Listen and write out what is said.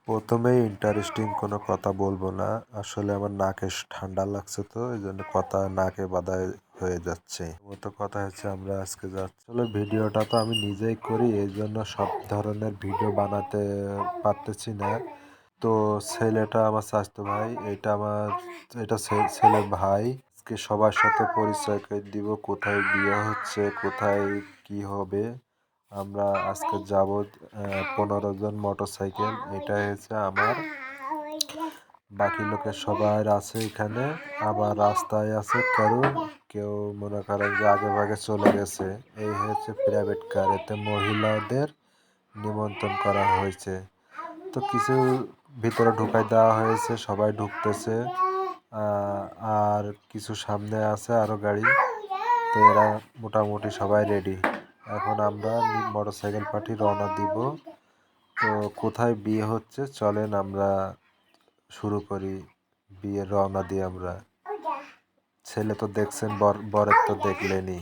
প্রথমেই ইন্টারেস্টিং কোনো কথা বলবো না। আসলে আমার নাকে ঠান্ডা লাগছে, তো এই জন্য কথা নাকে বাধা হয়ে যাচ্ছে। মতো কথা হচ্ছে আমরা আজকে যাচ্ছি, আসলে ভিডিওটা তো আমি নিজেই করি, এই জন্য সব ধরনের ভিডিও বানাতে পারতেছি না। তো ছেলেটা আমার চাচাতো ভাই, এটা ছেলে ভাই। আজকে সবার সাথে পরিচয় করে দিব, কোথায় বিয়ে হচ্ছে, কোথায় কি হবে। আমরা আজকে যাব 15 জন মোটরসাইকেল, এটা হচ্ছে আমার। বাকি লোকের সবাই আছে এখানে। আবার রাস্তায় আছে কেউ মনে করেন যে আগে ভাগে চলে গেছে। এই হচ্ছে প্রাইভেট কার, এতে মহিলাদের নিমন্ত্রণ করা হয়েছে। তো কিছু ভিতরে ঢুকাই দেওয়া হয়েছে, সবাই ঢুকতেছে। আর কিছু সামনে আছে আরো গাড়ি। তো এরা মোটামুটি সবাই রেডি। এখন আমরা মোটরসাইকেল পার্টি রওনা দিব। তো কোথায় বিয়ে হচ্ছে চলেন আমরা শুরু করি। বিয়ের রওনা দিই আমরা। ছেলে তো দেখছেন, বরের তো দেখলেনই।